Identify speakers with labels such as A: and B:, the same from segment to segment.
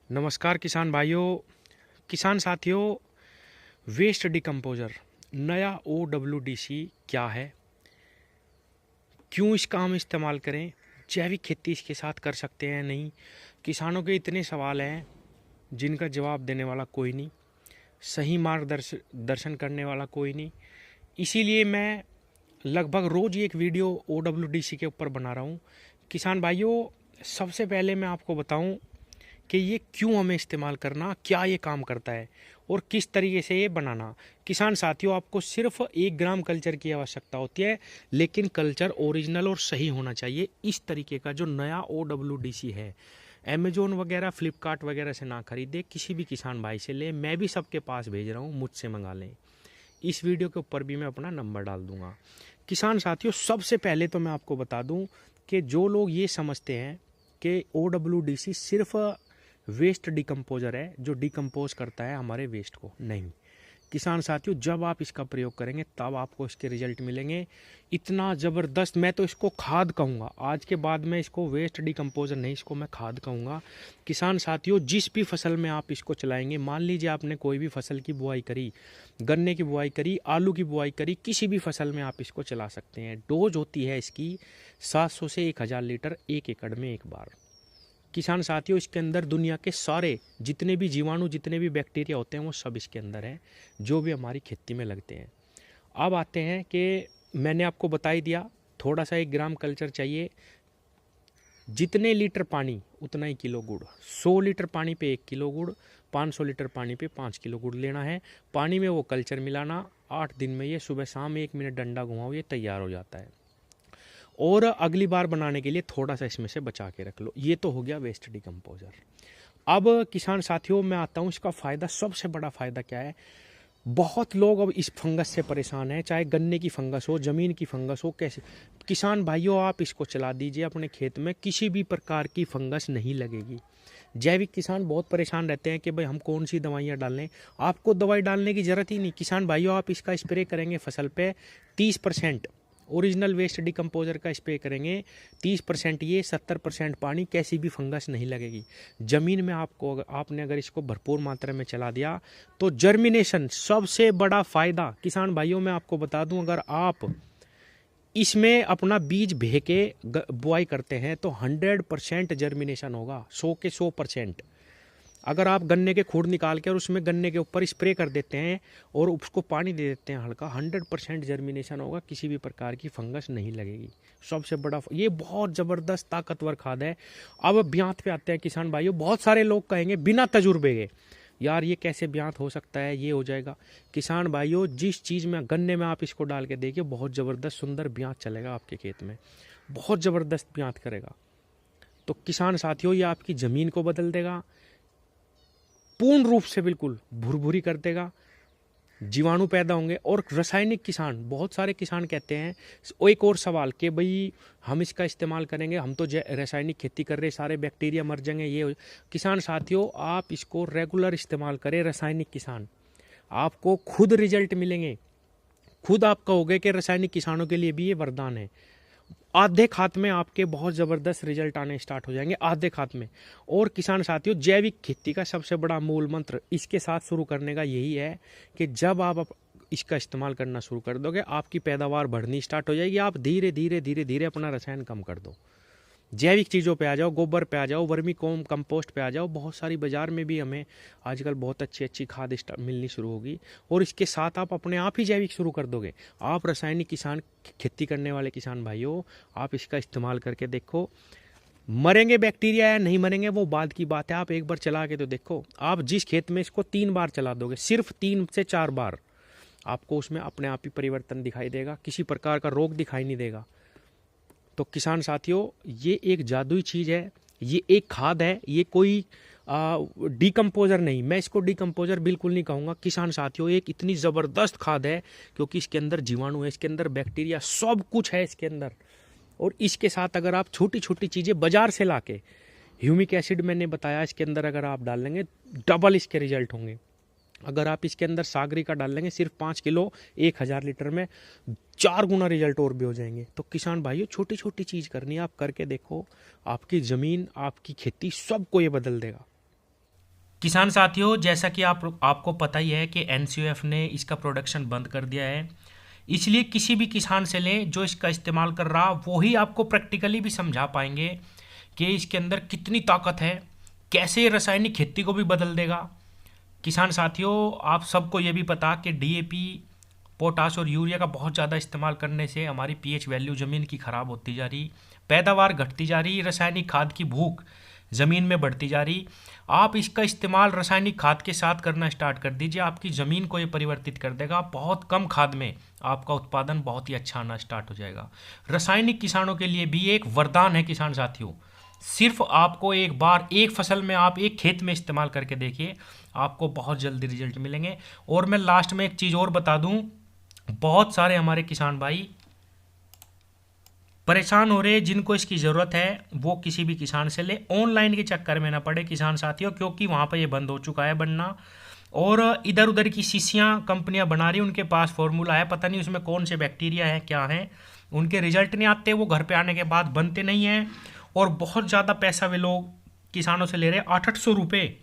A: नमस्कार किसान भाइयों, किसान साथियों। वेस्ट डिकम्पोजर नया OWDC क्या है, क्यों इसका हम इस्तेमाल करें, जैविक खेती इसके साथ कर सकते हैं नहीं। किसानों के इतने सवाल हैं जिनका जवाब देने वाला कोई नहीं, सही मार्गदर्शन करने वाला कोई नहीं। इसीलिए मैं लगभग रोज़ एक वीडियो OWDC के ऊपर बना रहा हूँ। किसान भाइयों, सबसे पहले मैं आपको बताऊं कि ये क्यों हमें इस्तेमाल करना, क्या ये काम करता है और किस तरीके से ये बनाना। किसान साथियों, आपको सिर्फ 1 ग्राम कल्चर की आवश्यकता होती है, लेकिन कल्चर ओरिजिनल और सही होना चाहिए। इस तरीके का जो नया OWDC है, अमेजोन वगैरह फ्लिपकार्ट वगैरह से ना खरीदे, किसी भी किसान भाई से ले। मैं भी सबके पास भेज रहा हूँ, मुझसे मंगा लें। इस वीडियो के ऊपर भी मैं अपना नंबर डाल दूंगा। किसान साथियों, सबसे पहले तो मैं आपको बता दूं कि जो लोग ये समझते हैं कि OWDC सिर्फ वेस्ट डिकम्पोजर है जो डिकम्पोज करता है हमारे वेस्ट को, नहीं। किसान साथियों, जब आप इसका प्रयोग करेंगे तब आपको इसके रिजल्ट मिलेंगे। इतना ज़बरदस्त, मैं तो इसको खाद कहूँगा। आज के बाद मैं इसको वेस्ट डिकम्पोजर नहीं, इसको मैं खाद कहूँगा। किसान साथियों, जिस भी फसल में आप इसको चलाएंगे, मान लीजिए आपने कोई भी फसल की बुआई करी, गन्ने की बुआई करी, आलू की बुआई करी, किसी भी फसल में आप इसको चला सकते हैं। डोज होती है इसकी 700 से 1000 लीटर 1 एकड़ में एक बार। किसान साथियों, इसके अंदर दुनिया के सारे जितने भी जीवाणु, जितने भी बैक्टीरिया होते हैं, वो सब इसके अंदर है, जो भी हमारी खेती में लगते हैं। अब आते हैं कि मैंने आपको बता ही दिया, थोड़ा सा 1 ग्राम कल्चर चाहिए। जितने लीटर पानी उतना ही किलो गुड़। 100 लीटर पानी पे 1 किलो गुड़, 500 लीटर पानी पे 5 किलो गुड़ लेना है। पानी में वो कल्चर मिलाना। 8 दिन में ये सुबह शाम 1 मिनट डंडा घुमाओ, ये तैयार हो जाता है। और अगली बार बनाने के लिए थोड़ा सा इसमें से बचा के रख लो। ये तो हो गया वेस्ट डिकम्पोजर। अब किसान साथियों, मैं आता हूँ इसका फ़ायदा। सबसे बड़ा फ़ायदा क्या है? बहुत लोग अब इस फंगस से परेशान हैं, चाहे गन्ने की फंगस हो, ज़मीन की फंगस हो, कैसे। किसान भाइयों, आप इसको चला दीजिए अपने खेत में, किसी भी प्रकार की फंगस नहीं लगेगी। जैविक किसान बहुत परेशान रहते हैं कि भाई हम कौन सी दवाइयाँ डालें। आपको दवाई डालने की ज़रूरत ही नहीं। किसान भाइयों, आप इसका स्प्रे करेंगे फसल पे 30% ओरिजिनल वेस्ट डिकम्पोजर का स्प्रे करेंगे, 30% ये, 70% पानी, कैसी भी फंगस नहीं लगेगी ज़मीन में। आपने अगर इसको भरपूर मात्रा में चला दिया तो जर्मिनेशन सबसे बड़ा फ़ायदा। किसान भाइयों, मैं आपको बता दूं, अगर आप इसमें अपना बीज भे के बुआई करते हैं तो 100% जर्मिनेशन होगा, 100 के 100%। अगर आप गन्ने के खूड़ निकाल के और उसमें गन्ने के ऊपर स्प्रे कर देते हैं और उसको पानी दे देते हैं हल्का, 100% जर्मिनेशन होगा, किसी भी प्रकार की फंगस नहीं लगेगी। सबसे बड़ा ये बहुत ज़बरदस्त ताकतवर खाद है। अब ब्यात पे आते हैं किसान भाइयों। बहुत सारे लोग कहेंगे बिना तजुर्बे के, यार ये कैसे ब्यात हो सकता है, ये हो जाएगा। किसान भाइयों, जिस चीज़ में, गन्ने में आप इसको डाल के देखिए, बहुत ज़बरदस्त सुंदर ब्यात चलेगा आपके खेत में, बहुत ज़बरदस्त ब्यात करेगा। तो किसान साथियों, ये आपकी ज़मीन को बदल देगा, पूर्ण रूप से बिल्कुल भुरभुरी कर देगा, जीवाणु पैदा होंगे। और रासायनिक किसान, बहुत सारे किसान कहते हैं, एक और सवाल कि भाई हम इसका इस्तेमाल करेंगे, हम तो रासायनिक खेती कर रहे, सारे बैक्टीरिया मर जाएंगे, ये। किसान साथियों, आप इसको रेगुलर इस्तेमाल करें। रासायनिक किसान, आपको खुद रिजल्ट मिलेंगे। खुद आप कहोगे कि रासायनिक किसानों के लिए भी ये वरदान है। आधे खात में आपके बहुत ज़बरदस्त रिजल्ट आने स्टार्ट हो जाएंगे, आधे खात में। और किसान साथियों, जैविक खेती का सबसे बड़ा मूल मंत्र इसके साथ शुरू करने का यही है कि जब आप इसका इस्तेमाल करना शुरू कर दोगे, आपकी पैदावार बढ़नी स्टार्ट हो जाएगी। आप धीरे धीरे धीरे धीरे अपना रसायन कम कर दो, जैविक चीज़ों पे आ जाओ, गोबर पे आ जाओ, वर्मी कंपोस्ट पे आ जाओ। बहुत सारी बाज़ार में भी हमें आजकल बहुत अच्छी अच्छी खाद मिलनी शुरू होगी। और इसके साथ आप अपने आप ही जैविक शुरू कर दोगे। आप रासायनिक किसान, खेती करने वाले किसान भाइयों, आप इसका इस्तेमाल करके देखो। मरेंगे बैक्टीरिया या नहीं मरेंगे वो बाद की बात है, आप एक बार चला के तो देखो। आप जिस खेत में इसको 3 बार चला दोगे, सिर्फ 3 से 4 बार, आपको उसमें अपने आप ही परिवर्तन दिखाई देगा, किसी प्रकार का रोग दिखाई नहीं देगा। तो किसान साथियों, ये एक जादुई चीज़ है, ये एक खाद है, ये कोई डिकम्पोजर नहीं। मैं इसको डिकम्पोजर बिल्कुल नहीं कहूँगा। किसान साथियों, एक इतनी ज़बरदस्त खाद है क्योंकि इसके अंदर जीवाणु है, इसके अंदर बैक्टीरिया, सब कुछ है इसके अंदर। और इसके साथ अगर आप छोटी छोटी चीज़ें बाजार से लाके, ह्यूमिक एसिड मैंने बताया, इसके अंदर अगर आप डाल लेंगे, डबल इसके रिजल्ट होंगे। अगर आप इसके अंदर सागरी का डाल लेंगे सिर्फ 5 किलो 1000 लीटर में, 4 गुना रिजल्ट और भी हो जाएंगे। तो किसान भाइयों, छोटी छोटी चीज़ करनी है, आप करके देखो, आपकी ज़मीन, आपकी खेती, सबको ये बदल देगा। किसान साथियों, जैसा कि आपको पता ही है कि एनसीओएफ ने इसका प्रोडक्शन बंद कर दिया है, इसलिए किसी भी किसान से लें जो इसका इस्तेमाल कर रहा, वो ही आपको प्रैक्टिकली भी समझा पाएंगे कि इसके अंदर कितनी ताकत है, कैसे ये रासायनिक खेती को भी बदल देगा। किसान साथियों, आप सबको ये भी पता कि डीएपी, पोटास और यूरिया का बहुत ज़्यादा इस्तेमाल करने से हमारी पीएच वैल्यू ज़मीन की ख़राब होती जा रही, पैदावार घटती जा रही, रासायनिक खाद की भूख ज़मीन में बढ़ती जा रही। आप इसका इस्तेमाल रासायनिक खाद के साथ करना स्टार्ट कर दीजिए, आपकी ज़मीन को ये परिवर्तित कर देगा। बहुत कम खाद में आपका उत्पादन बहुत ही अच्छा आना स्टार्ट हो जाएगा। रासायनिक किसानों के लिए भी एक वरदान है किसान साथियों। सिर्फ आपको एक बार एक फसल में आप एक खेत में इस्तेमाल करके देखिए, आपको बहुत जल्दी रिजल्ट मिलेंगे। और मैं लास्ट में एक चीज़ और बता दूं, बहुत सारे हमारे किसान भाई परेशान हो रहे, जिनको इसकी ज़रूरत है वो किसी भी किसान से ले, ऑनलाइन के चक्कर में ना पड़े किसान साथियों, क्योंकि वहाँ पर ये बंद हो चुका है बनना। और इधर उधर की शीशियाँ कंपनियाँ बना रही, उनके पास फॉर्मूला है, पता नहीं उसमें कौन से बैक्टीरिया हैं क्या हैं, उनके रिजल्ट नहीं आते, वो घर पे आने के बाद बनते नहीं हैं। और बहुत ज़्यादा पैसा वे लोग किसानों से ले रहे, 800 रुपये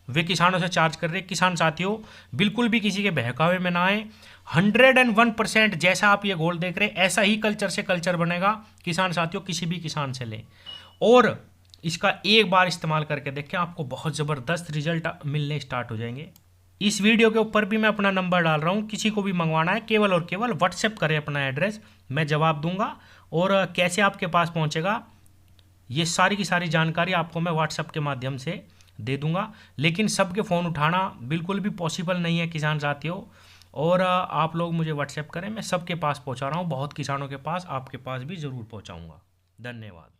A: वे किसानों से चार्ज कर रहे। किसान साथियों, बिल्कुल भी किसी के बहकावे में ना आए। 101% जैसा आप ये गोल देख रहे हैं, ऐसा ही कल्चर से कल्चर बनेगा। किसान साथियों, किसी भी किसान से लें और इसका एक बार इस्तेमाल करके देखें, आपको बहुत ज़बरदस्त रिजल्ट मिलने स्टार्ट हो जाएंगे। इस वीडियो के ऊपर भी मैं अपना नंबर डाल रहा हूँ, किसी को भी मंगवाना है केवल और केवल व्हाट्सएप करें अपना एड्रेस, मैं जवाब दूंगा। और कैसे आपके पास पहुँचेगा, ये सारी की सारी जानकारी आपको मैं व्हाट्सएप के माध्यम से दे दूंगा। लेकिन सबके फ़ोन उठाना बिल्कुल भी पॉसिबल नहीं है किसान साथियों। और आप लोग मुझे व्हाट्सएप करें, मैं सबके पास पहुंचा रहा हूं, बहुत किसानों के पास, आपके पास भी ज़रूर पहुंचाऊंगा। धन्यवाद।